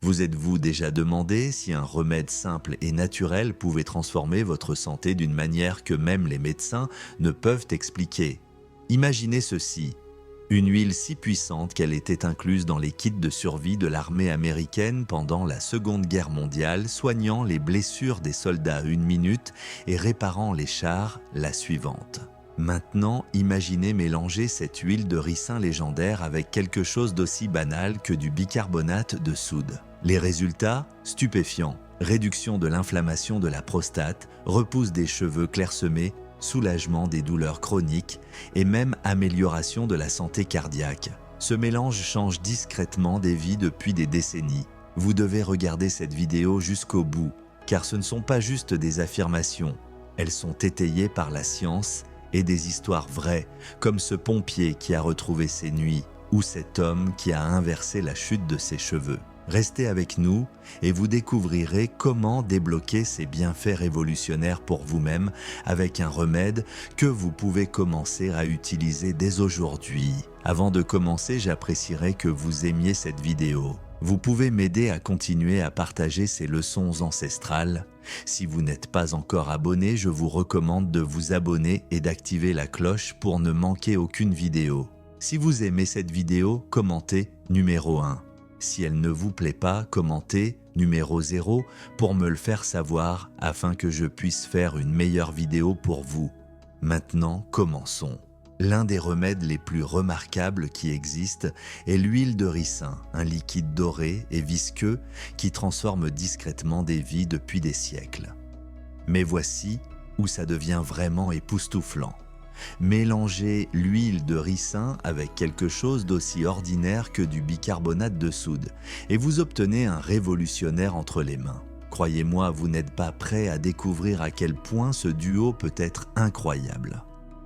Vous êtes-vous déjà demandé si un remède simple et naturel pouvait transformer votre santé d'une manière que même les médecins ne peuvent expliquer? Imaginez ceci. Une huile si puissante qu'elle était incluse dans les kits de survie de l'armée américaine pendant la Seconde Guerre mondiale, soignant les blessures des soldats une minute et réparant les chars la suivante. Maintenant, imaginez mélanger cette huile de ricin légendaire avec quelque chose d'aussi banal que du bicarbonate de soude. Les résultats? Stupéfiants. Réduction de l'inflammation de la prostate, repousse des cheveux clairsemés, soulagement des douleurs chroniques et même amélioration de la santé cardiaque. Ce mélange change discrètement des vies depuis des décennies. Vous devez regarder cette vidéo jusqu'au bout, car ce ne sont pas juste des affirmations. Elles sont étayées par la science et des histoires vraies, comme ce pompier qui a retrouvé ses nuits, ou cet homme qui a inversé la chute de ses cheveux. Restez avec nous et vous découvrirez comment débloquer ces bienfaits révolutionnaires pour vous-même avec un remède que vous pouvez commencer à utiliser dès aujourd'hui. Avant de commencer, j'apprécierais que vous aimiez cette vidéo. Vous pouvez m'aider à continuer à partager ces leçons ancestrales. Si vous n'êtes pas encore abonné, je vous recommande de vous abonner et d'activer la cloche pour ne manquer aucune vidéo. Si vous aimez cette vidéo, commentez numéro 1. Si elle ne vous plaît pas, commentez numéro 0 pour me le faire savoir afin que je puisse faire une meilleure vidéo pour vous. Maintenant, commençons. L'un des remèdes les plus remarquables qui existent est l'huile de ricin, un liquide doré et visqueux qui transforme discrètement des vies depuis des siècles. Mais voici où ça devient vraiment époustouflant. Mélangez l'huile de ricin avec quelque chose d'aussi ordinaire que du bicarbonate de soude et vous obtenez un révolutionnaire entre les mains. Croyez-moi, vous n'êtes pas prêt à découvrir à quel point ce duo peut être incroyable.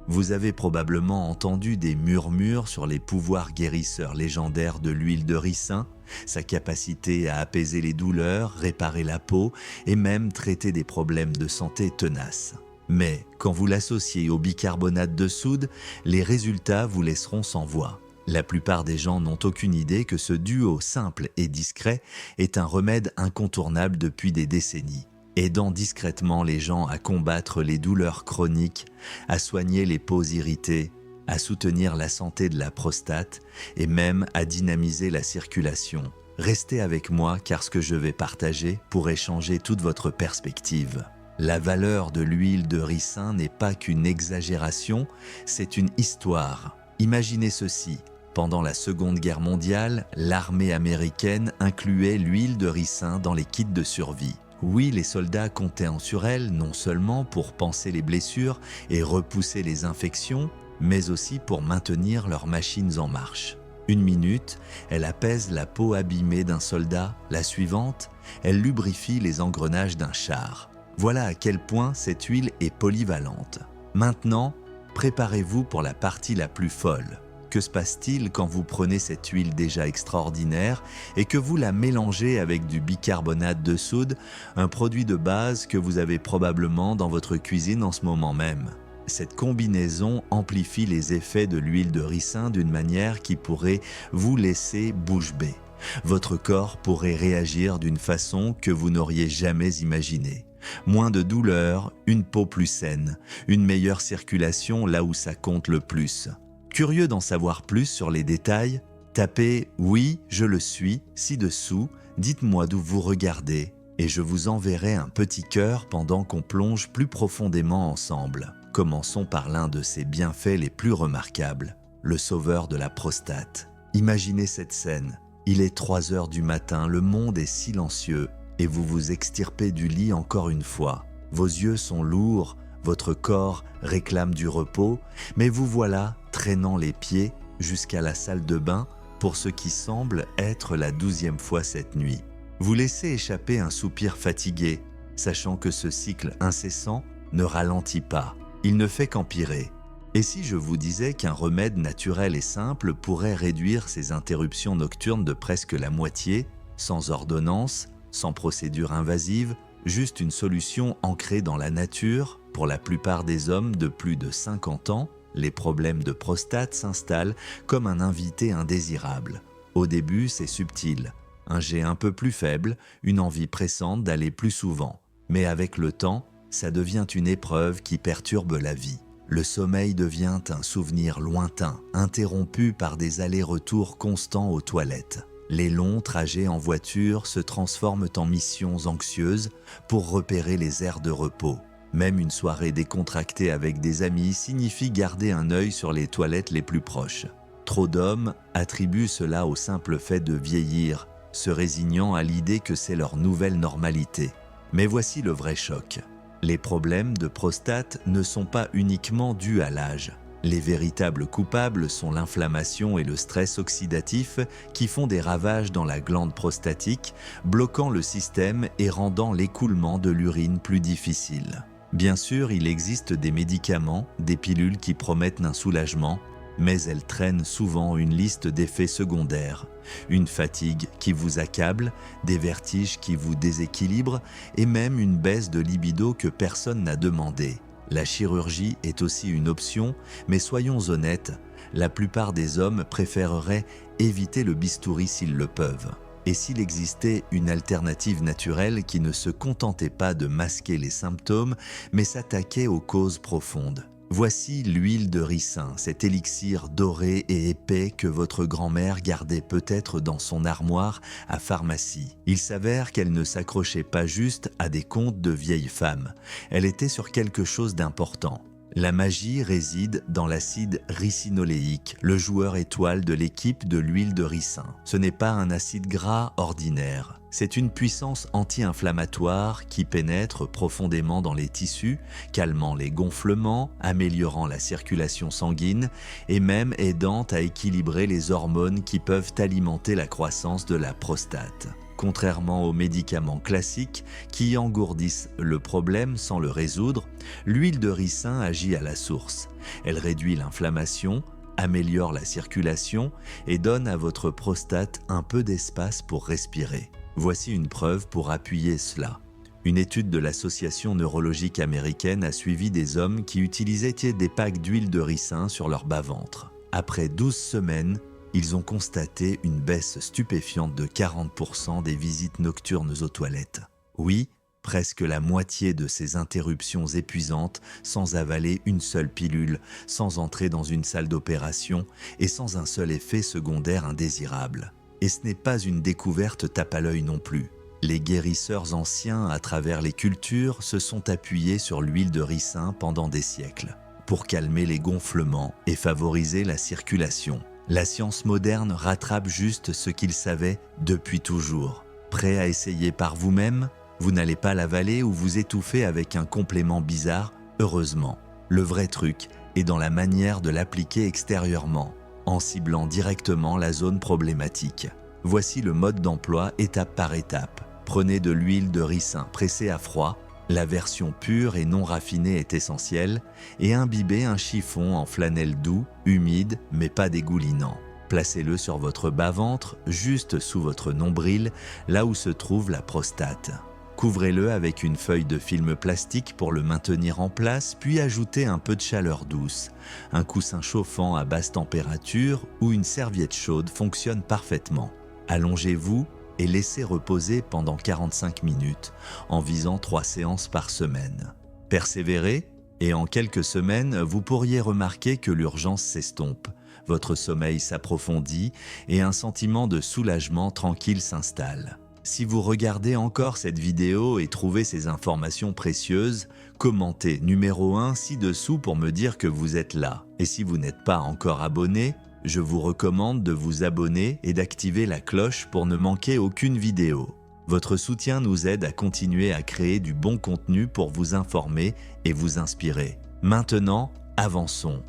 Vous avez probablement entendu des murmures sur les pouvoirs guérisseurs légendaires de l'huile de ricin, sa capacité à apaiser les douleurs, réparer la peau et même traiter des problèmes de santé tenaces. Mais quand vous l'associez au bicarbonate de soude, les résultats vous laisseront sans voix. La plupart des gens n'ont aucune idée que ce duo simple et discret est un remède incontournable depuis des décennies, aidant discrètement les gens à combattre les douleurs chroniques, à soigner les peaux irritées, à soutenir la santé de la prostate et même à dynamiser la circulation. Restez avec moi car ce que je vais partager pourrait changer toute votre perspective. La valeur de l'huile de ricin n'est pas qu'une exagération, c'est une histoire. Imaginez ceci, pendant la Seconde Guerre mondiale, l'armée américaine incluait l'huile de ricin dans les kits de survie. Oui, les soldats comptaient sur elle non seulement pour panser les blessures et repousser les infections, mais aussi pour maintenir leurs machines en marche. Une minute, elle apaise la peau abîmée d'un soldat, la suivante, elle lubrifie les engrenages d'un char. Voilà à quel point cette huile est polyvalente. Maintenant, préparez-vous pour la partie la plus folle. Que se passe-t-il quand vous prenez cette huile déjà extraordinaire et que vous la mélangez avec du bicarbonate de soude, un produit de base que vous avez probablement dans votre cuisine en ce moment même? Cette combinaison amplifie les effets de l'huile de ricin d'une manière qui pourrait vous laisser bouche bée. Votre corps pourrait réagir d'une façon que vous n'auriez jamais imaginée. Moins de douleur, une peau plus saine, une meilleure circulation là où ça compte le plus. Curieux d'en savoir plus sur les détails? Tapez « Oui, je le suis » ci-dessous, dites-moi d'où vous regardez et je vous enverrai un petit cœur pendant qu'on plonge plus profondément ensemble. Commençons par l'un de ses bienfaits les plus remarquables, le sauveur de la prostate. Imaginez cette scène. Il est 3 heures du matin, le monde est silencieux et vous vous extirpez du lit encore une fois. Vos yeux sont lourds, votre corps réclame du repos, mais vous voilà traînant les pieds jusqu'à la salle de bain pour ce qui semble être la 12e fois cette nuit. Vous laissez échapper un soupir fatigué, sachant que ce cycle incessant ne ralentit pas, il ne fait qu'empirer. Et si je vous disais qu'un remède naturel et simple pourrait réduire ces interruptions nocturnes de presque la moitié, sans ordonnance, sans procédure invasive, juste une solution ancrée dans la nature? Pour la plupart des hommes de plus de 50 ans, les problèmes de prostate s'installent comme un invité indésirable. Au début, c'est subtil. un jet un peu plus faible, une envie pressante d'aller plus souvent. Mais avec le temps, ça devient une épreuve qui perturbe la vie. Le sommeil devient un souvenir lointain, interrompu par des allers-retours constants aux toilettes. Les longs trajets en voiture se transforment en missions anxieuses pour repérer les aires de repos. Même une soirée décontractée avec des amis signifie garder un œil sur les toilettes les plus proches. Trop d'hommes attribuent cela au simple fait de vieillir, se résignant à l'idée que c'est leur nouvelle normalité. Mais voici le vrai choc. Les problèmes de prostate ne sont pas uniquement dus à l'âge. Les véritables coupables sont l'inflammation et le stress oxydatif qui font des ravages dans la glande prostatique, bloquant le système et rendant l'écoulement de l'urine plus difficile. Bien sûr, il existe des médicaments, des pilules qui promettent un soulagement, mais elles traînent souvent une liste d'effets secondaires. Une fatigue qui vous accable, des vertiges qui vous déséquilibrent et même une baisse de libido que personne n'a demandé. La chirurgie est aussi une option, mais soyons honnêtes, la plupart des hommes préféreraient éviter le bistouri s'ils le peuvent. Et s'il existait une alternative naturelle qui ne se contentait pas de masquer les symptômes, mais s'attaquait aux causes profondes. Voici l'huile de ricin, cet élixir doré et épais que votre grand-mère gardait peut-être dans son armoire à pharmacie. Il s'avère qu'elle ne s'accrochait pas juste à des contes de vieilles femmes. Elle était sur quelque chose d'important. La magie réside dans l'acide ricinoléique, le joueur étoile de l'équipe de l'huile de ricin. Ce n'est pas un acide gras ordinaire. C'est une puissance anti-inflammatoire qui pénètre profondément dans les tissus, calmant les gonflements, améliorant la circulation sanguine et même aidant à équilibrer les hormones qui peuvent alimenter la croissance de la prostate. Contrairement aux médicaments classiques qui engourdissent le problème sans le résoudre, l'huile de ricin agit à la source. Elle réduit l'inflammation, améliore la circulation et donne à votre prostate un peu d'espace pour respirer. Voici une preuve pour appuyer cela. Une étude de l'Association neurologique américaine a suivi des hommes qui utilisaient des packs d'huile de ricin sur leur bas-ventre. Après 12 semaines, ils ont constaté une baisse stupéfiante de 40% des visites nocturnes aux toilettes. Oui, presque la moitié de ces interruptions épuisantes sans avaler une seule pilule, sans entrer dans une salle d'opération et sans un seul effet secondaire indésirable. Et ce n'est pas une découverte tape à l'œil non plus. Les guérisseurs anciens à travers les cultures se sont appuyés sur l'huile de ricin pendant des siècles pour calmer les gonflements et favoriser la circulation. La science moderne rattrape juste ce qu'ils savaient depuis toujours. Prêt à essayer par vous-même? Vous n'allez pas l'avaler ou vous étouffer avec un complément bizarre, heureusement. Le vrai truc est dans la manière de l'appliquer extérieurement, en ciblant directement la zone problématique. Voici le mode d'emploi étape par étape. Prenez de l'huile de ricin pressée à froid, la version pure et non raffinée est essentielle, et imbibez un chiffon en flanelle doux, humide mais pas dégoulinant. Placez-le sur votre bas-ventre, juste sous votre nombril, là où se trouve la prostate. Couvrez-le avec une feuille de film plastique pour le maintenir en place, puis ajoutez un peu de chaleur douce. Un coussin chauffant à basse température ou une serviette chaude fonctionne parfaitement. Allongez-vous et laissez reposer pendant 45 minutes, en visant 3 séances par semaine. Persévérez, et en quelques semaines, vous pourriez remarquer que l'urgence s'estompe, votre sommeil s'approfondit et un sentiment de soulagement tranquille s'installe. Si vous regardez encore cette vidéo et trouvez ces informations précieuses, commentez numéro 1 ci-dessous pour me dire que vous êtes là. Et si vous n'êtes pas encore abonné, je vous recommande de vous abonner et d'activer la cloche pour ne manquer aucune vidéo. Votre soutien nous aide à continuer à créer du bon contenu pour vous informer et vous inspirer. Maintenant, avançons.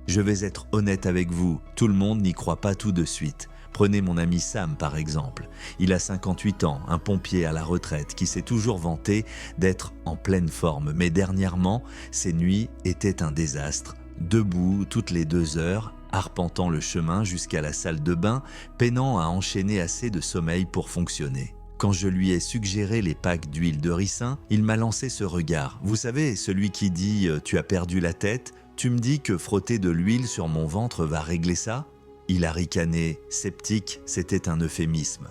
Je vais être honnête avec vous, tout le monde n'y croit pas tout de suite. Prenez mon ami Sam par exemple. Il a 58 ans, un pompier à la retraite qui s'est toujours vanté d'être en pleine forme. Mais dernièrement, ses nuits étaient un désastre. Debout toutes les 2 heures, arpentant le chemin jusqu'à la salle de bain, peinant à enchaîner assez de sommeil pour fonctionner. Quand je lui ai suggéré les packs d'huile de ricin, il m'a lancé ce regard. Vous savez, celui qui dit « tu as perdu la tête », tu me dis que frotter de l'huile sur mon ventre va régler ça ? Il a ricané, sceptique, c'était un euphémisme.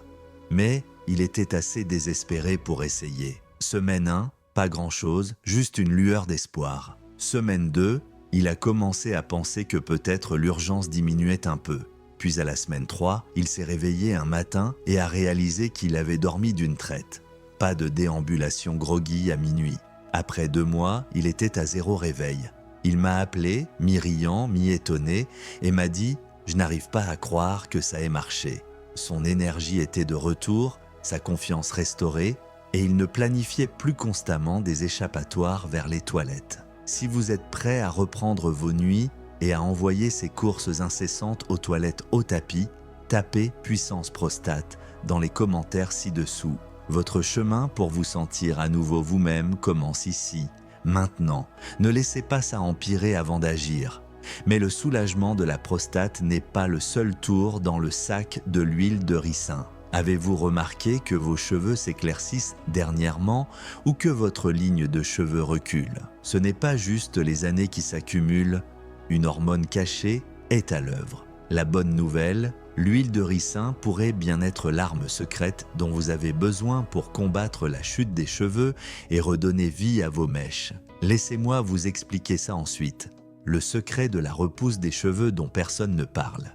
Mais il était assez désespéré pour essayer. Semaine 1, pas grand-chose, juste une lueur d'espoir. Semaine 2, il a commencé à penser que peut-être l'urgence diminuait un peu. Puis à la semaine 3, il s'est réveillé un matin et a réalisé qu'il avait dormi d'une traite. Pas de déambulation groggy à minuit. Après 2 mois, il était à 0 réveil. Il m'a appelé, mi-riant, mi-étonné, et m'a dit « Je n'arrive pas à croire que ça ait marché ». Son énergie était de retour, sa confiance restaurée, et il ne planifiait plus constamment des échappatoires vers les toilettes. Si vous êtes prêt à reprendre vos nuits et à envoyer ces courses incessantes aux toilettes au tapis, tapez puissance prostate dans les commentaires ci-dessous. Votre chemin pour vous sentir à nouveau vous-même commence ici, maintenant. Ne laissez pas ça empirer avant d'agir. Mais le soulagement de la prostate n'est pas le seul tour dans le sac de l'huile de ricin. Avez-vous remarqué que vos cheveux s'éclaircissent dernièrement ou que votre ligne de cheveux recule? Ce n'est pas juste les années qui s'accumulent, une hormone cachée est à l'œuvre. La bonne nouvelle, l'huile de ricin pourrait bien être l'arme secrète dont vous avez besoin pour combattre la chute des cheveux et redonner vie à vos mèches. Laissez-moi vous expliquer ça ensuite. Le secret de la repousse des cheveux dont personne ne parle.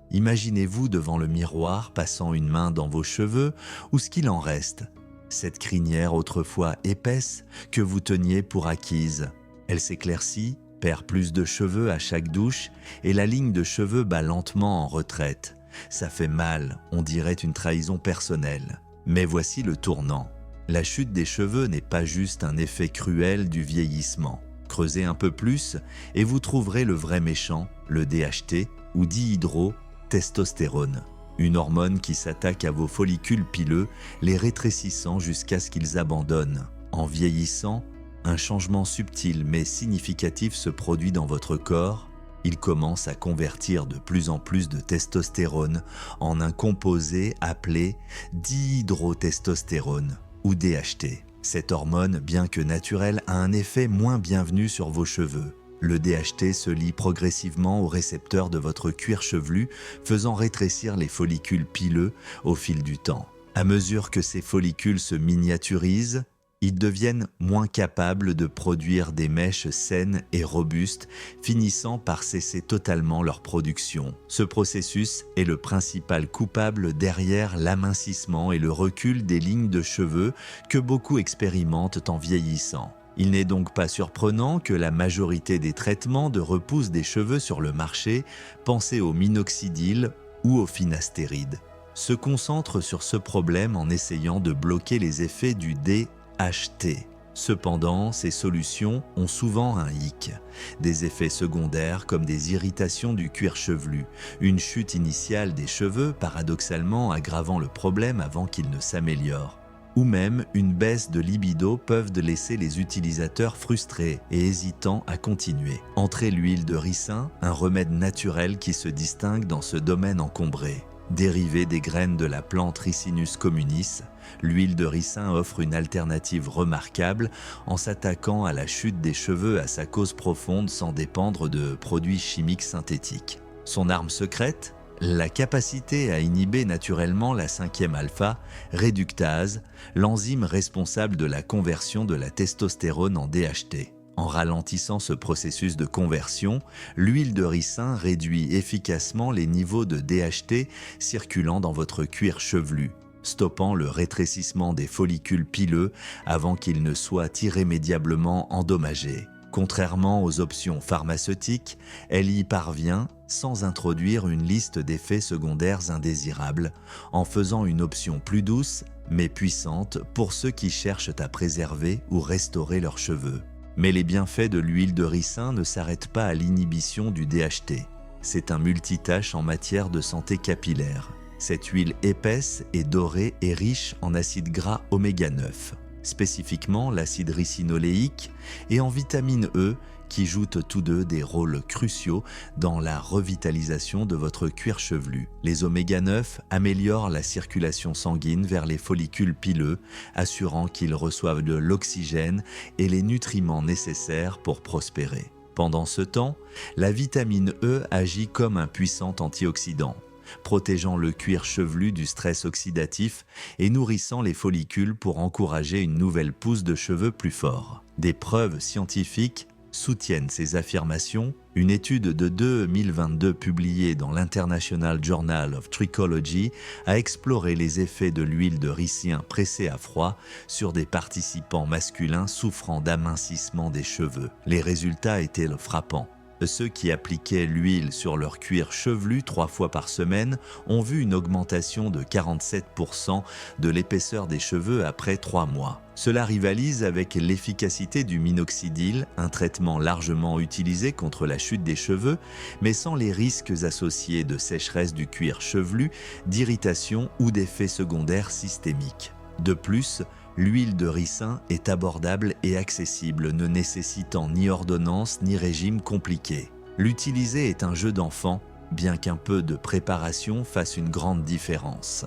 Imaginez-vous devant le miroir passant une main dans vos cheveux ou ce qu'il en reste. Cette crinière autrefois épaisse que vous teniez pour acquise. Elle s'éclaircit, perd plus de cheveux à chaque douche et la ligne de cheveux bat lentement en retraite. Ça fait mal, on dirait une trahison personnelle. Mais voici le tournant. La chute des cheveux n'est pas juste un effet cruel du vieillissement. Creusez un peu plus et vous trouverez le vrai méchant, le DHT ou dihydrotestostérone. Une hormone qui s'attaque à vos follicules pileux, les rétrécissant jusqu'à ce qu'ils abandonnent. En vieillissant, un changement subtil mais significatif se produit dans votre corps. Il commence à convertir de plus en plus de testostérone en un composé appelé dihydrotestostérone ou DHT. Cette hormone, bien que naturelle, a un effet moins bienvenu sur vos cheveux. Le DHT se lie progressivement aux récepteurs de votre cuir chevelu, faisant rétrécir les follicules pileux au fil du temps. À mesure que ces follicules se miniaturisent, ils deviennent moins capables de produire des mèches saines et robustes, finissant par cesser totalement leur production. Ce processus est le principal coupable derrière l'amincissement et le recul des lignes de cheveux que beaucoup expérimentent en vieillissant. Il n'est donc pas surprenant que la majorité des traitements de repousse des cheveux sur le marché, pensez au minoxidil ou au finastéride, se concentrent sur ce problème en essayant de bloquer les effets du DHT. Cependant, ces solutions ont souvent un hic, des effets secondaires comme des irritations du cuir chevelu, une chute initiale des cheveux paradoxalement aggravant le problème avant qu'il ne s'améliore, ou même une baisse de libido peuvent laisser les utilisateurs frustrés et hésitants à continuer. Entrez l'huile de ricin, un remède naturel qui se distingue dans ce domaine encombré. Dérivée des graines de la plante Ricinus communis, l'huile de ricin offre une alternative remarquable en s'attaquant à la chute des cheveux à sa cause profonde sans dépendre de produits chimiques synthétiques. Son arme secrète ? La capacité à inhiber naturellement la 5e alpha réductase, l'enzyme responsable de la conversion de la testostérone en DHT. En ralentissant ce processus de conversion, l'huile de ricin réduit efficacement les niveaux de DHT circulant dans votre cuir chevelu, stoppant le rétrécissement des follicules pileux avant qu'ils ne soient irrémédiablement endommagés. Contrairement aux options pharmaceutiques, elle y parvient sans introduire une liste d'effets secondaires indésirables, en faisant une option plus douce mais puissante pour ceux qui cherchent à préserver ou restaurer leurs cheveux. Mais les bienfaits de l'huile de ricin ne s'arrêtent pas à l'inhibition du DHT. C'est un multitâche en matière de santé capillaire. Cette huile épaisse et dorée est riche en acides gras oméga 9, spécifiquement l'acide ricinoléique, et en vitamine E, qui jouent tous deux des rôles cruciaux dans la revitalisation de votre cuir chevelu. Les oméga 9 améliorent la circulation sanguine vers les follicules pileux, assurant qu'ils reçoivent de l'oxygène et les nutriments nécessaires pour prospérer. Pendant ce temps, la vitamine E agit comme un puissant antioxydant. protégeant le cuir chevelu du stress oxydatif et nourrissant les follicules pour encourager une nouvelle pousse de cheveux plus fort. Des preuves scientifiques soutiennent ces affirmations. Une étude de 2022 publiée dans l'International Journal of Trichology a exploré les effets de l'huile de ricin pressée à froid sur des participants masculins souffrant d'amincissement des cheveux. Les résultats étaient frappants. Ceux qui appliquaient l'huile sur leur cuir chevelu 3 fois par semaine ont vu une augmentation de 47% de l'épaisseur des cheveux après 3 mois. Cela rivalise avec l'efficacité du minoxidil, un traitement largement utilisé contre la chute des cheveux, mais sans les risques associés de sécheresse du cuir chevelu, d'irritation ou d'effets secondaires systémiques. De plus, l'huile de ricin est abordable et accessible, ne nécessitant ni ordonnance ni régime compliqué. L'utiliser est un jeu d'enfant, bien qu'un peu de préparation fasse une grande différence.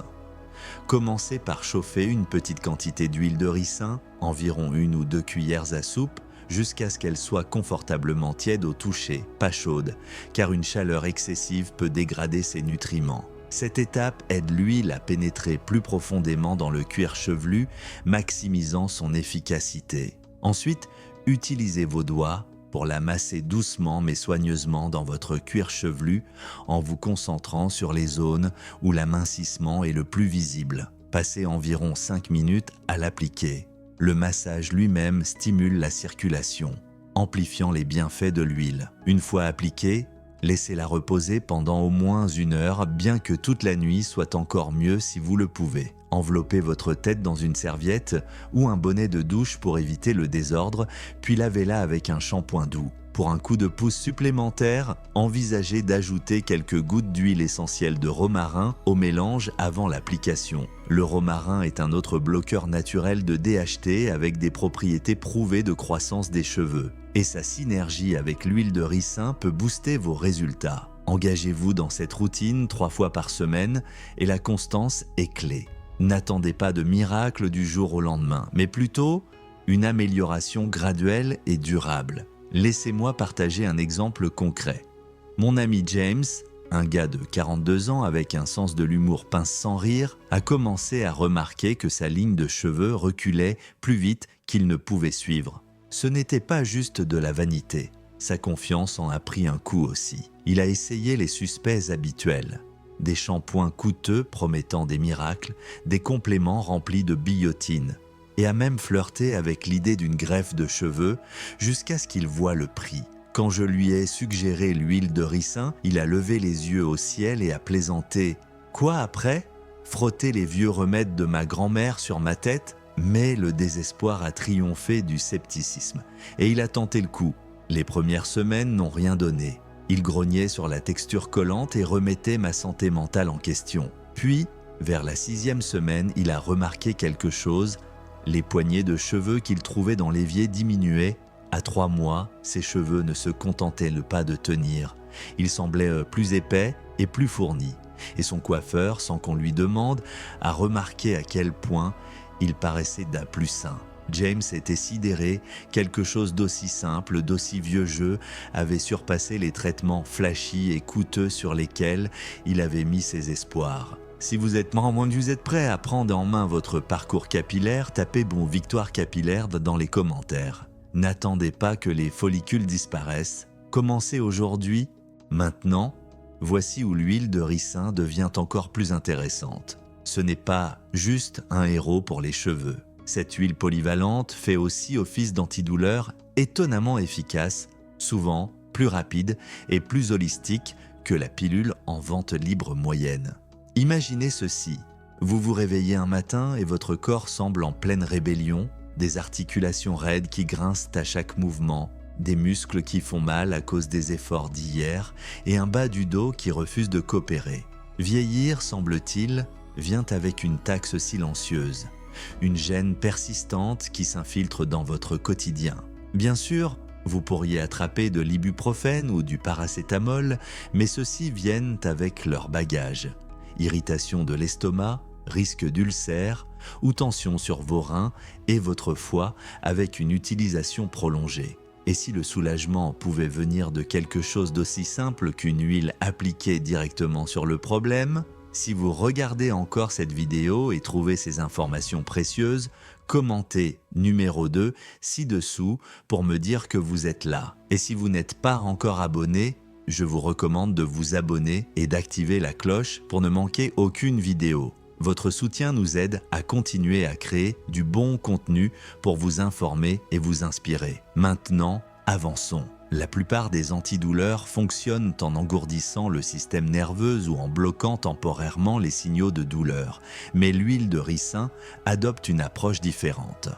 Commencez par chauffer une petite quantité d'huile de ricin, environ 1 ou 2 cuillères à soupe, jusqu'à ce qu'elle soit confortablement tiède au toucher, pas chaude, car une chaleur excessive peut dégrader ses nutriments. Cette étape aide l'huile à pénétrer plus profondément dans le cuir chevelu, maximisant son efficacité. Ensuite, utilisez vos doigts pour la masser doucement mais soigneusement dans votre cuir chevelu en vous concentrant sur les zones où l'amincissement est le plus visible. Passez environ 5 minutes à l'appliquer. Le massage lui-même stimule la circulation, amplifiant les bienfaits de l'huile. Une fois appliquée, laissez-la reposer pendant au moins 1 heure, bien que toute la nuit soit encore mieux si vous le pouvez. Enveloppez votre tête dans une serviette ou un bonnet de douche pour éviter le désordre, puis lavez-la avec un shampoing doux. Pour un coup de pouce supplémentaire, envisagez d'ajouter quelques gouttes d'huile essentielle de romarin au mélange avant l'application. Le romarin est un autre bloqueur naturel de DHT avec des propriétés prouvées de croissance des cheveux. Et sa synergie avec l'huile de ricin peut booster vos résultats. Engagez-vous dans cette routine 3 fois par semaine et la constance est clé. N'attendez pas de miracle du jour au lendemain, mais plutôt une amélioration graduelle et durable. Laissez-moi partager un exemple concret. Mon ami James, un gars de 42 ans avec un sens de l'humour pince sans rire, a commencé à remarquer que sa ligne de cheveux reculait plus vite qu'il ne pouvait suivre. Ce n'était pas juste de la vanité. Sa confiance en a pris un coup aussi. Il a essayé les suspects habituels. Des shampoings coûteux promettant des miracles, des compléments remplis de biotin, et a même flirté avec l'idée d'une greffe de cheveux jusqu'à ce qu'il voie le prix. Quand je lui ai suggéré l'huile de ricin, il a levé les yeux au ciel et a plaisanté. « Quoi après ? Frotter les vieux remèdes de ma grand-mère sur ma tête ?» Mais le désespoir a triomphé du scepticisme, et il a tenté le coup. Les premières semaines n'ont rien donné. Il grognait sur la texture collante et remettait ma santé mentale en question. Puis, vers la 6e semaine, il a remarqué quelque chose. Les poignées de cheveux qu'il trouvait dans l'évier diminuaient. À 3 mois, ses cheveux ne se contentaient pas de tenir. Ils semblaient plus épais et plus fournis. Et son coiffeur, sans qu'on lui demande, a remarqué à quel point il paraissait d'un plus sain. James était sidéré, quelque chose d'aussi simple, d'aussi vieux jeu, avait surpassé les traitements flashy et coûteux sur lesquels il avait mis ses espoirs. Si vous êtes prêt à prendre en main votre parcours capillaire, tapez bon Victoire Capillaire dans les commentaires. N'attendez pas que les follicules disparaissent. Commencez aujourd'hui, maintenant. Voici où l'huile de ricin devient encore plus intéressante. Ce n'est pas juste un héros pour les cheveux. Cette huile polyvalente fait aussi office d'antidouleur étonnamment efficace, souvent plus rapide et plus holistique que la pilule en vente libre moyenne. Imaginez ceci, vous vous réveillez un matin et votre corps semble en pleine rébellion, des articulations raides qui grincent à chaque mouvement, des muscles qui font mal à cause des efforts d'hier et un bas du dos qui refuse de coopérer. Vieillir, semble-t-il, vient avec une taxe silencieuse. Une gêne persistante qui s'infiltre dans votre quotidien. Bien sûr, vous pourriez attraper de l'ibuprofène ou du paracétamol, mais ceux-ci viennent avec leur bagage. Irritation de l'estomac, risque d'ulcère ou tension sur vos reins et votre foie avec une utilisation prolongée. Et si le soulagement pouvait venir de quelque chose d'aussi simple qu'une huile appliquée directement sur le problème, si vous regardez encore cette vidéo et trouvez ces informations précieuses, commentez numéro 2 ci-dessous pour me dire que vous êtes là. Et si vous n'êtes pas encore abonné, je vous recommande de vous abonner et d'activer la cloche pour ne manquer aucune vidéo. Votre soutien nous aide à continuer à créer du bon contenu pour vous informer et vous inspirer. Maintenant, avançons. La plupart des antidouleurs fonctionnent en engourdissant le système nerveux ou en bloquant temporairement les signaux de douleur. Mais l'huile de ricin adopte une approche différente.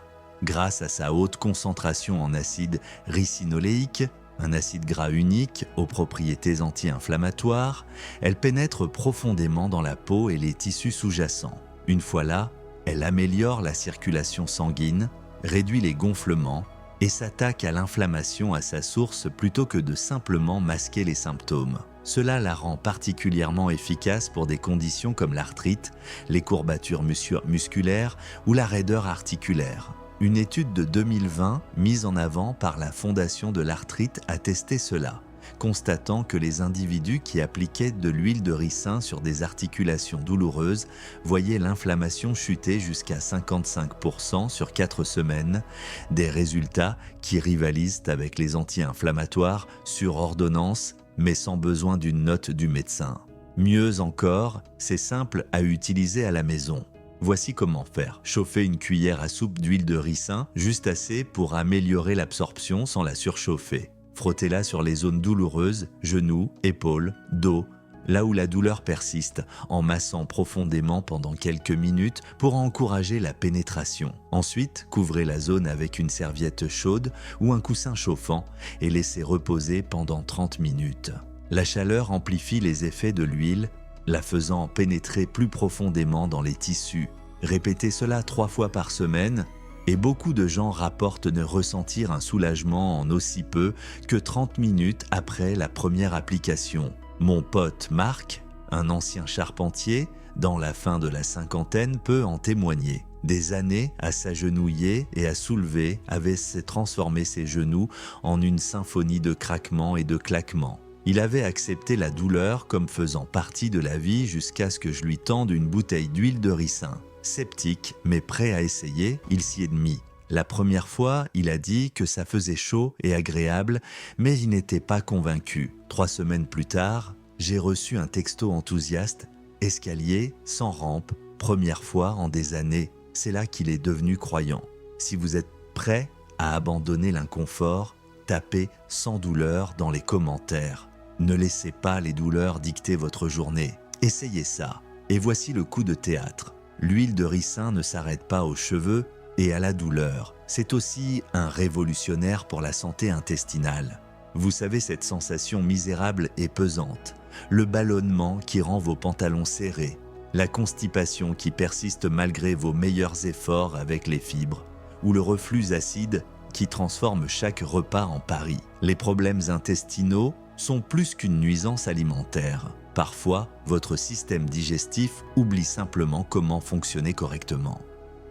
Grâce à sa haute concentration en acide ricinoléique, un acide gras unique aux propriétés anti-inflammatoires, elle pénètre profondément dans la peau et les tissus sous-jacents. Une fois là, elle améliore la circulation sanguine, réduit les gonflements et s'attaque à l'inflammation à sa source plutôt que de simplement masquer les symptômes. Cela la rend particulièrement efficace pour des conditions comme l'arthrite, les courbatures musculaires ou la raideur articulaire. Une étude de 2020 mise en avant par la Fondation de l'arthrite a testé cela, constatant que les individus qui appliquaient de l'huile de ricin sur des articulations douloureuses voyaient l'inflammation chuter jusqu'à 55% sur 4 semaines, des résultats qui rivalisent avec les anti-inflammatoires sur ordonnance, mais sans besoin d'une note du médecin. Mieux encore, c'est simple à utiliser à la maison. Voici comment faire. Chauffer une cuillère à soupe d'huile de ricin, juste assez pour améliorer l'absorption sans la surchauffer. Frottez-la sur les zones douloureuses, genoux, épaules, dos, là où la douleur persiste, en massant profondément pendant quelques minutes pour encourager la pénétration. Ensuite, couvrez la zone avec une serviette chaude ou un coussin chauffant et laissez reposer pendant 30 minutes. La chaleur amplifie les effets de l'huile, la faisant pénétrer plus profondément dans les tissus. Répétez cela 3 fois par semaine et beaucoup de gens rapportent ne ressentir un soulagement en aussi peu que 30 minutes après la première application. Mon pote Marc, un ancien charpentier, dans la fin de la cinquantaine, peut en témoigner. Des années à s'agenouiller et à soulever avaient transformé ses genoux en une symphonie de craquements et de claquements. Il avait accepté la douleur comme faisant partie de la vie jusqu'à ce que je lui tende une bouteille d'huile de ricin. Sceptique, mais prêt à essayer, il s'y est mis. La première fois, il a dit que ça faisait chaud et agréable, mais il n'était pas convaincu. 3 semaines plus tard, j'ai reçu un texto enthousiaste, escalier, sans rampe, première fois en des années. C'est là qu'il est devenu croyant. Si vous êtes prêt à abandonner l'inconfort, tapez sans douleur dans les commentaires. Ne laissez pas les douleurs dicter votre journée. Essayez ça. Et voici le coup de théâtre. L'huile de ricin ne s'arrête pas aux cheveux et à la douleur. C'est aussi un révolutionnaire pour la santé intestinale. Vous savez, cette sensation misérable et pesante, le ballonnement qui rend vos pantalons serrés, la constipation qui persiste malgré vos meilleurs efforts avec les fibres, ou le reflux acide qui transforme chaque repas en pari. Les problèmes intestinaux sont plus qu'une nuisance alimentaire. Parfois, votre système digestif oublie simplement comment fonctionner correctement.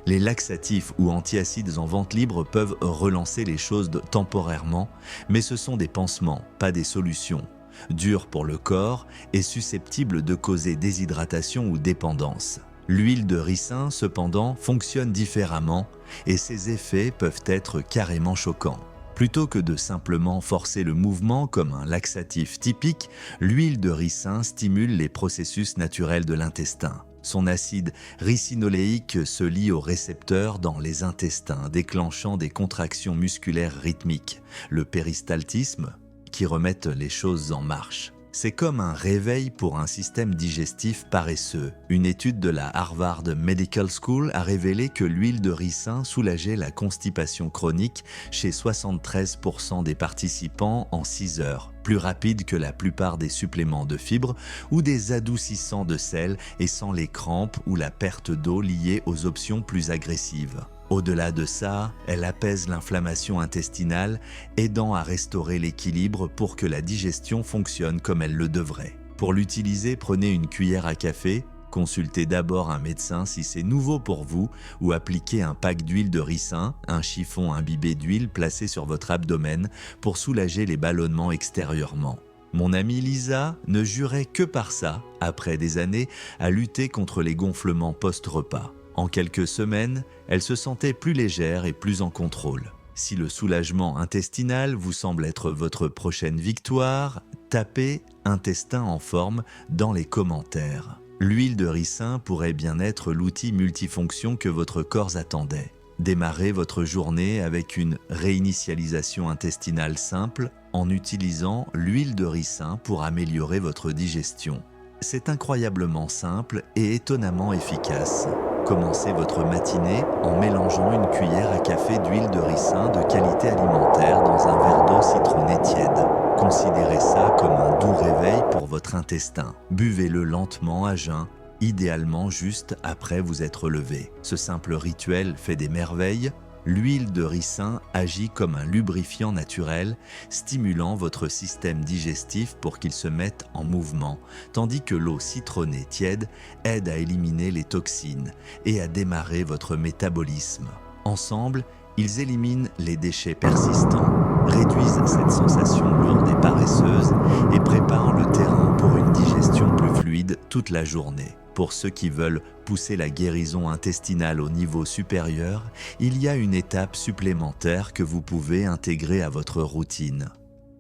Les laxatifs ou antiacides en vente libre peuvent relancer les choses temporairement, mais ce sont des pansements, pas des solutions. Durs pour le corps et susceptibles de causer déshydratation ou dépendance. L'huile de ricin, cependant, fonctionne différemment et ses effets peuvent être carrément choquants. Plutôt que de simplement forcer le mouvement comme un laxatif typique, l'huile de ricin stimule les processus naturels de l'intestin. Son acide ricinoléique se lie aux récepteurs dans les intestins, déclenchant des contractions musculaires rythmiques, le péristaltisme, qui remettent les choses en marche. C'est comme un réveil pour un système digestif paresseux. Une étude de la Harvard Medical School a révélé que l'huile de ricin soulageait la constipation chronique chez 73% des participants en 6 heures, plus rapide que la plupart des suppléments de fibres ou des adoucissants de sel et sans les crampes ou la perte d'eau liées aux options plus agressives. Au-delà de ça, elle apaise l'inflammation intestinale, aidant à restaurer l'équilibre pour que la digestion fonctionne comme elle le devrait. Pour l'utiliser, prenez une cuillère à café, Consultez d'abord un médecin si c'est nouveau pour vous ou appliquez un pack d'huile de ricin, un chiffon imbibé d'huile placé sur votre abdomen pour soulager les ballonnements extérieurement. Mon amie Lisa ne jurait que par ça, après des années, à lutter contre les gonflements post-repas. En quelques semaines, elle se sentait plus légère et plus en contrôle. Si le soulagement intestinal vous semble être votre prochaine victoire, tapez « intestin en forme » dans les commentaires. L'huile de ricin pourrait bien être l'outil multifonction que votre corps attendait. Démarrez votre journée avec une réinitialisation intestinale simple en utilisant l'huile de ricin pour améliorer votre digestion. C'est incroyablement simple et étonnamment efficace. Commencez votre matinée en mélangeant une cuillère à café d'huile de ricin de qualité alimentaire dans un verre d'eau citronnée tiède. Considérez ça comme un doux réveil pour votre intestin. Buvez-le lentement à jeun, idéalement juste après vous être levé. Ce simple rituel fait des merveilles. L'huile de ricin agit comme un lubrifiant naturel, stimulant votre système digestif pour qu'il se mette en mouvement, tandis que l'eau citronnée tiède aide à éliminer les toxines et à démarrer votre métabolisme. Ensemble, ils éliminent les déchets persistants, réduisent cette sensation lourde et paresseuse et préparent le terrain pour une digestion plus fluide toute la journée. Pour ceux qui veulent pousser la guérison intestinale au niveau supérieur, il y a une étape supplémentaire que vous pouvez intégrer à votre routine.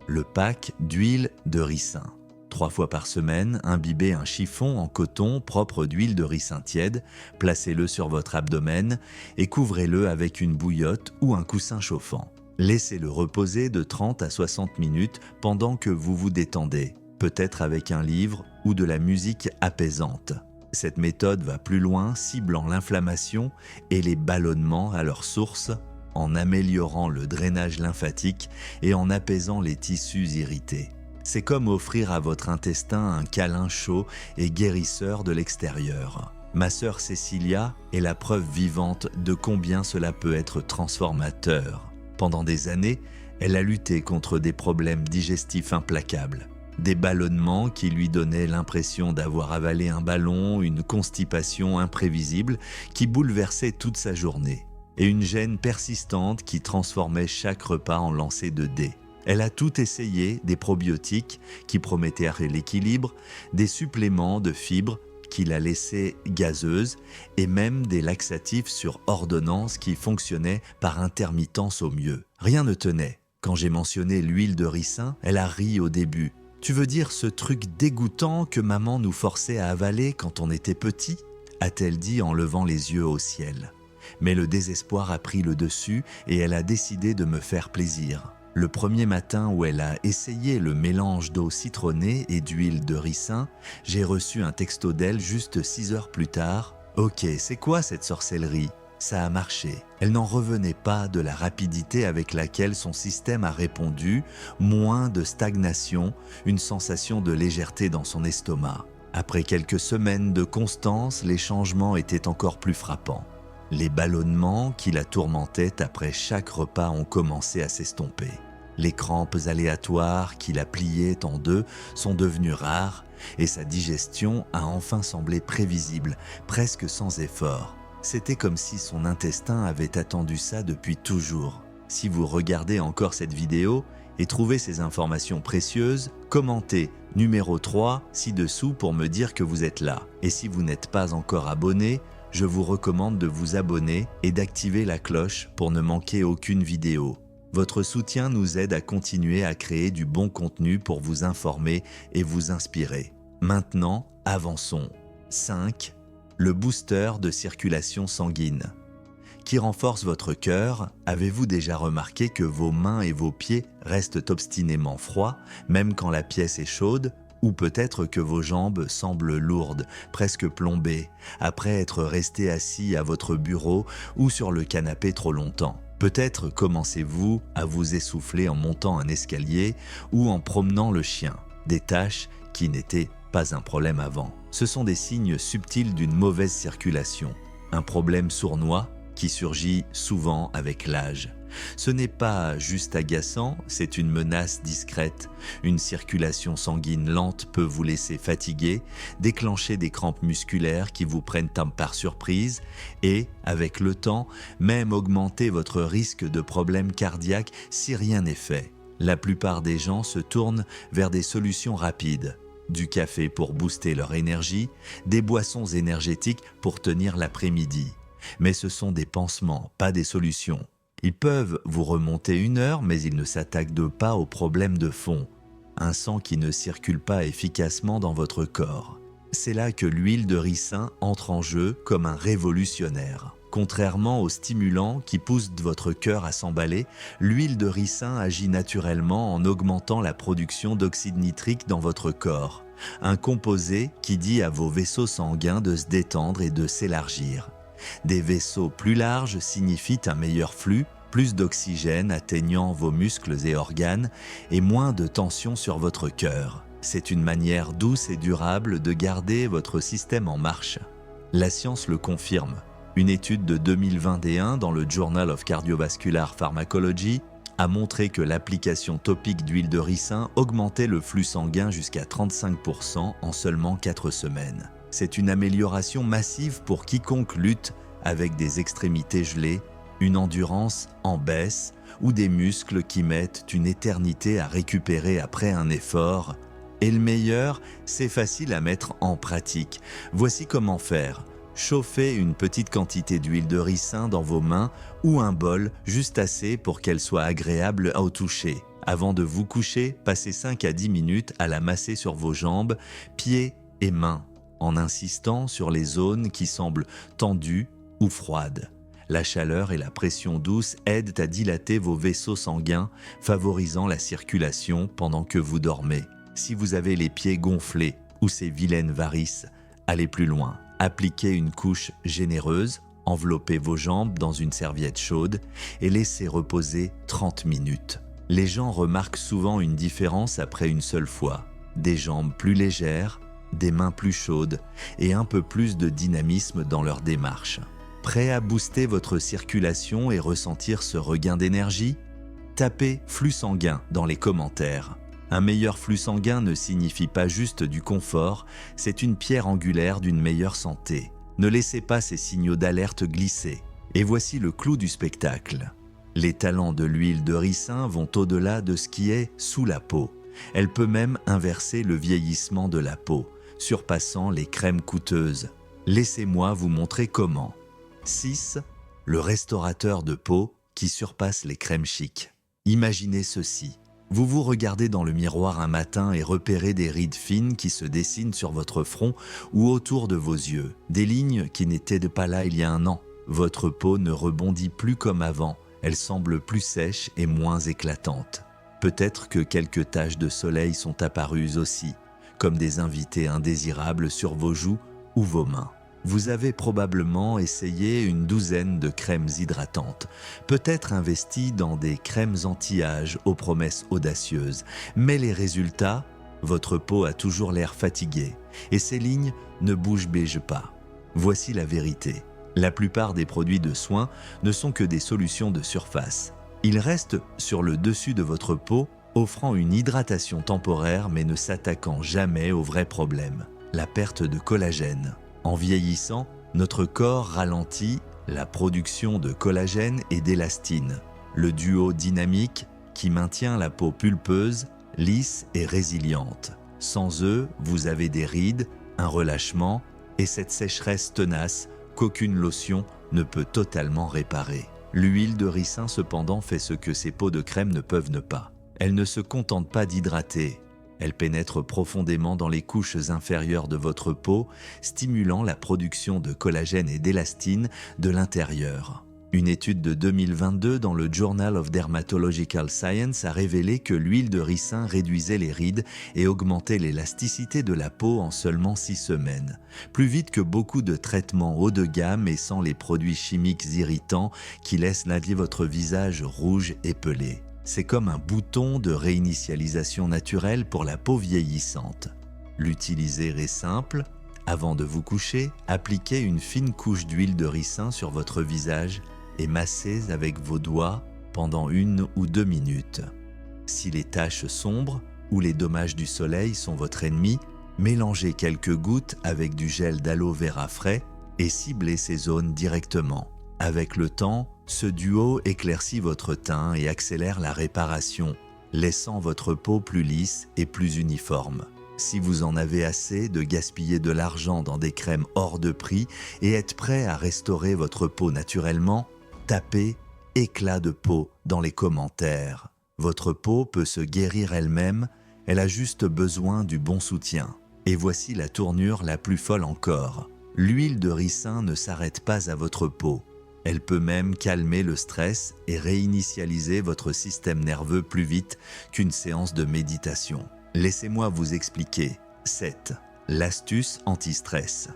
Le pack d'huile de ricin. 3 fois par semaine, imbibez un chiffon en coton propre d'huile de ricin tiède, placez-le sur votre abdomen et couvrez-le avec une bouillotte ou un coussin chauffant. Laissez-le reposer de 30 à 60 minutes pendant que vous vous détendez, peut-être avec un livre ou de la musique apaisante. Cette méthode va plus loin, ciblant l'inflammation et les ballonnements à leur source, en améliorant le drainage lymphatique et en apaisant les tissus irrités. C'est comme offrir à votre intestin un câlin chaud et guérisseur de l'extérieur. Ma sœur Cécilia est la preuve vivante de combien cela peut être transformateur. Pendant des années, elle a lutté contre des problèmes digestifs implacables. Des ballonnements qui lui donnaient l'impression d'avoir avalé un ballon, une constipation imprévisible qui bouleversait toute sa journée, et une gêne persistante qui transformait chaque repas en lancer de dés. Elle a tout essayé, des probiotiques qui promettaient l'équilibre, des suppléments de fibres qui la laissaient gazeuse, et même des laxatifs sur ordonnance qui fonctionnaient par intermittence au mieux. Rien ne tenait. Quand j'ai mentionné l'huile de ricin, elle a ri au début. « Tu veux dire ce truc dégoûtant que maman nous forçait à avaler quand on était petit ?» a-t-elle dit en levant les yeux au ciel. Mais le désespoir a pris le dessus et elle a décidé de me faire plaisir. Le premier matin où elle a essayé le mélange d'eau citronnée et d'huile de ricin, j'ai reçu un texto d'elle juste 6 heures plus tard. « Ok, c'est quoi cette sorcellerie ? » Ça a marché. Elle n'en revenait pas de la rapidité avec laquelle son système a répondu, moins de stagnation, une sensation de légèreté dans son estomac. Après quelques semaines de constance, les changements étaient encore plus frappants. Les ballonnements qui la tourmentaient après chaque repas ont commencé à s'estomper. Les crampes aléatoires qui la pliaient en deux sont devenues rares et sa digestion a enfin semblé prévisible, presque sans effort. C'était comme si son intestin avait attendu ça depuis toujours. Si vous regardez encore cette vidéo et trouvez ces informations précieuses, commentez numéro 3 ci-dessous pour me dire que vous êtes là. Et si vous n'êtes pas encore abonné, je vous recommande de vous abonner et d'activer la cloche pour ne manquer aucune vidéo. Votre soutien nous aide à continuer à créer du bon contenu pour vous informer et vous inspirer. Maintenant, avançons. 5. Le booster de circulation sanguine. Qui renforce votre cœur, avez-vous déjà remarqué que vos mains et vos pieds restent obstinément froids, même quand la pièce est chaude, ou peut-être que vos jambes semblent lourdes, presque plombées, après être restés assis à votre bureau ou sur le canapé trop longtemps. Peut-être commencez-vous à vous essouffler en montant un escalier ou en promenant le chien, des tâches qui n'étaient pas un problème avant. Ce sont des signes subtils d'une mauvaise circulation, un problème sournois qui surgit souvent avec l'âge. Ce n'est pas juste agaçant, c'est une menace discrète. Une circulation sanguine lente peut vous laisser fatiguer, déclencher des crampes musculaires qui vous prennent par surprise et, avec le temps, même augmenter votre risque de problèmes cardiaques si rien n'est fait. La plupart des gens se tournent vers des solutions rapides. Du café pour booster leur énergie, des boissons énergétiques pour tenir l'après-midi. Mais ce sont des pansements, pas des solutions. Ils peuvent vous remonter 1 heure, mais ils ne s'attaquent pas aux problèmes de fond. Un sang qui ne circule pas efficacement dans votre corps. C'est là que l'huile de ricin entre en jeu comme un révolutionnaire. Contrairement aux stimulants qui poussent votre cœur à s'emballer, l'huile de ricin agit naturellement en augmentant la production d'oxyde nitrique dans votre corps. Un composé qui dit à vos vaisseaux sanguins de se détendre et de s'élargir. Des vaisseaux plus larges signifient un meilleur flux, plus d'oxygène atteignant vos muscles et organes et moins de tension sur votre cœur. C'est une manière douce et durable de garder votre système en marche. La science le confirme. Une étude de 2021 dans le Journal of Cardiovascular Pharmacology a montré que l'application topique d'huile de ricin augmentait le flux sanguin jusqu'à 35% en seulement 4 semaines. C'est une amélioration massive pour quiconque lutte avec des extrémités gelées, une endurance en baisse ou des muscles qui mettent une éternité à récupérer après un effort. Et le meilleur, c'est facile à mettre en pratique. Voici comment faire. Chauffez une petite quantité d'huile de ricin dans vos mains ou un bol, juste assez pour qu'elle soit agréable au toucher. Avant de vous coucher, passez 5 à 10 minutes à la masser sur vos jambes, pieds et mains, en insistant sur les zones qui semblent tendues ou froides. La chaleur et la pression douce aident à dilater vos vaisseaux sanguins, favorisant la circulation pendant que vous dormez. Si vous avez les pieds gonflés ou ces vilaines varices, allez plus loin. Appliquez une couche généreuse, enveloppez vos jambes dans une serviette chaude et laissez reposer 30 minutes. Les gens remarquent souvent une différence après une seule fois. Des jambes plus légères, des mains plus chaudes et un peu plus de dynamisme dans leur démarche. Prêt à booster votre circulation et ressentir ce regain d'énergie? Tapez flux sanguin dans les commentaires. Un meilleur flux sanguin ne signifie pas juste du confort, c'est une pierre angulaire d'une meilleure santé. Ne laissez pas ces signaux d'alerte glisser. Et voici le clou du spectacle. Les talents de l'huile de ricin vont au-delà de ce qui est sous la peau. Elle peut même inverser le vieillissement de la peau, surpassant les crèmes coûteuses. Laissez-moi vous montrer comment. 6. Le restaurateur de peau qui surpasse les crèmes chic. Imaginez ceci. Vous vous regardez dans le miroir un matin et repérez des rides fines qui se dessinent sur votre front ou autour de vos yeux. Des lignes qui n'étaient pas là il y a un an. Votre peau ne rebondit plus comme avant. Elle semble plus sèche et moins éclatante. Peut-être que quelques taches de soleil sont apparues aussi, comme des invités indésirables sur vos joues ou vos mains. Vous avez probablement essayé une douzaine de crèmes hydratantes, peut-être investi dans des crèmes anti-âge aux promesses audacieuses. Mais les résultats, votre peau a toujours l'air fatiguée et ses lignes ne bougent pas. Voici la vérité. La plupart des produits de soins ne sont que des solutions de surface. Ils restent sur le dessus de votre peau, offrant une hydratation temporaire mais ne s'attaquant jamais au vrai problème, la perte de collagène. En vieillissant, notre corps ralentit la production de collagène et d'élastine, le duo dynamique qui maintient la peau pulpeuse, lisse et résiliente. Sans eux, vous avez des rides, un relâchement et cette sécheresse tenace qu'aucune lotion ne peut totalement réparer. L'huile de ricin cependant fait ce que ces pots de crème ne peuvent pas. Elle ne se contente pas d'hydrater. Elle pénètre profondément dans les couches inférieures de votre peau, stimulant la production de collagène et d'élastine de l'intérieur. Une étude de 2022 dans le Journal of Dermatological Science a révélé que l'huile de ricin réduisait les rides et augmentait l'élasticité de la peau en seulement 6 semaines. Plus vite que beaucoup de traitements haut de gamme et sans les produits chimiques irritants qui laissent votre visage rouge et pelé. C'est comme un bouton de réinitialisation naturelle pour la peau vieillissante. L'utiliser est simple. Avant de vous coucher, appliquez une fine couche d'huile de ricin sur votre visage et massez avec vos doigts pendant 1 ou 2 minutes. Si les taches sombres ou les dommages du soleil sont votre ennemi, mélangez quelques gouttes avec du gel d'aloe vera frais et ciblez ces zones directement. Avec le temps, ce duo éclaircit votre teint et accélère la réparation, laissant votre peau plus lisse et plus uniforme. Si vous en avez assez de gaspiller de l'argent dans des crèmes hors de prix et êtes prêt à restaurer votre peau naturellement, tapez « éclat de peau » dans les commentaires. Votre peau peut se guérir elle-même, elle a juste besoin du bon soutien. Et voici la tournure la plus folle encore. L'huile de ricin ne s'arrête pas à votre peau. Elle peut même calmer le stress et réinitialiser votre système nerveux plus vite qu'une séance de méditation. Laissez-moi vous expliquer. 7. L'astuce anti-stress.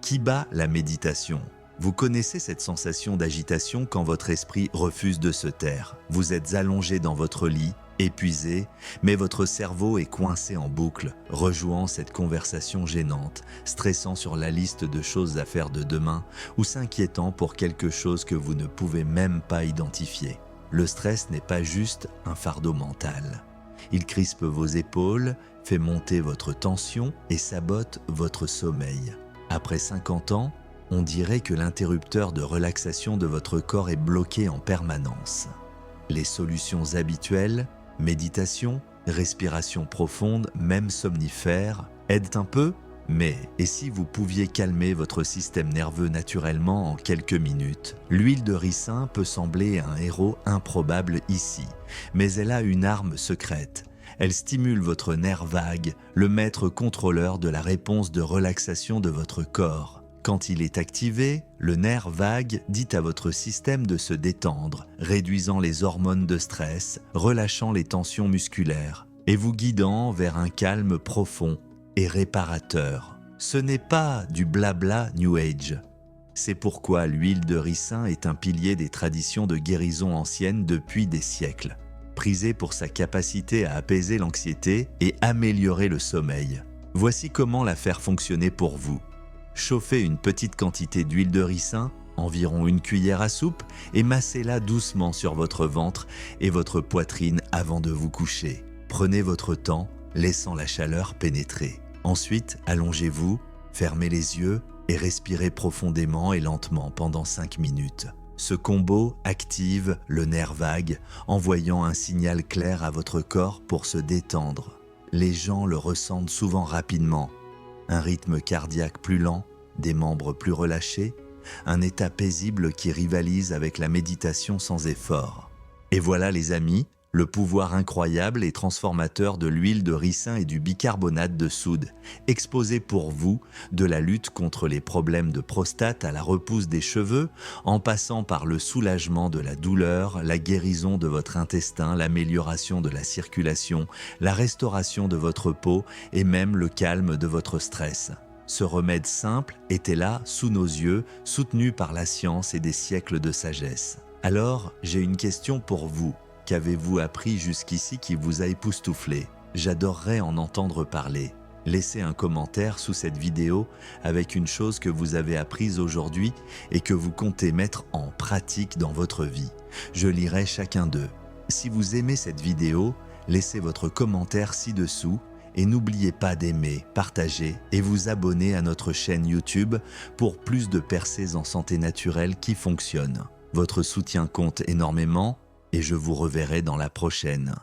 Qui bat la méditation? Vous connaissez cette sensation d'agitation quand votre esprit refuse de se taire. Vous êtes allongé dans votre lit, épuisé, mais votre cerveau est coincé en boucle, rejouant cette conversation gênante, stressant sur la liste de choses à faire de demain ou s'inquiétant pour quelque chose que vous ne pouvez même pas identifier. Le stress n'est pas juste un fardeau mental. Il crispe vos épaules, fait monter votre tension et sabote votre sommeil. Après 50 ans, on dirait que l'interrupteur de relaxation de votre corps est bloqué en permanence. Les solutions habituelles, méditation, respiration profonde, même somnifère, aident un peu, mais et si vous pouviez calmer votre système nerveux naturellement en quelques minutes? L'huile de ricin peut sembler un héros improbable ici, mais elle a une arme secrète. Elle stimule votre nerf vague, le maître contrôleur de la réponse de relaxation de votre corps. Quand il est activé, le nerf vague dit à votre système de se détendre, réduisant les hormones de stress, relâchant les tensions musculaires et vous guidant vers un calme profond et réparateur. Ce n'est pas du blabla New Age. C'est pourquoi l'huile de ricin est un pilier des traditions de guérison anciennes depuis des siècles, prisée pour sa capacité à apaiser l'anxiété et améliorer le sommeil. Voici comment la faire fonctionner pour vous. Chauffez une petite quantité d'huile de ricin, environ 1 cuillère à soupe, et massez-la doucement sur votre ventre et votre poitrine avant de vous coucher. Prenez votre temps, laissant la chaleur pénétrer. Ensuite, allongez-vous, fermez les yeux et respirez profondément et lentement pendant 5 minutes. Ce combo active le nerf vague, envoyant un signal clair à votre corps pour se détendre. Les gens le ressentent souvent rapidement. Un rythme cardiaque plus lent, des membres plus relâchés, un état paisible qui rivalise avec la méditation sans effort. Et voilà les amis, le pouvoir incroyable et transformateur de l'huile de ricin et du bicarbonate de soude, exposé pour vous de la lutte contre les problèmes de prostate à la repousse des cheveux, en passant par le soulagement de la douleur, la guérison de votre intestin, l'amélioration de la circulation, la restauration de votre peau et même le calme de votre stress. Ce remède simple était là, sous nos yeux, soutenu par la science et des siècles de sagesse. Alors, j'ai une question pour vous. Qu'avez-vous appris jusqu'ici qui vous a époustouflé? J'adorerais en entendre parler. Laissez un commentaire sous cette vidéo avec une chose que vous avez apprise aujourd'hui et que vous comptez mettre en pratique dans votre vie. Je lirai chacun d'eux. Si vous aimez cette vidéo, laissez votre commentaire ci-dessous et n'oubliez pas d'aimer, partager et vous abonner à notre chaîne YouTube pour plus de percées en santé naturelle qui fonctionnent. Votre soutien compte énormément et je vous reverrai dans la prochaine.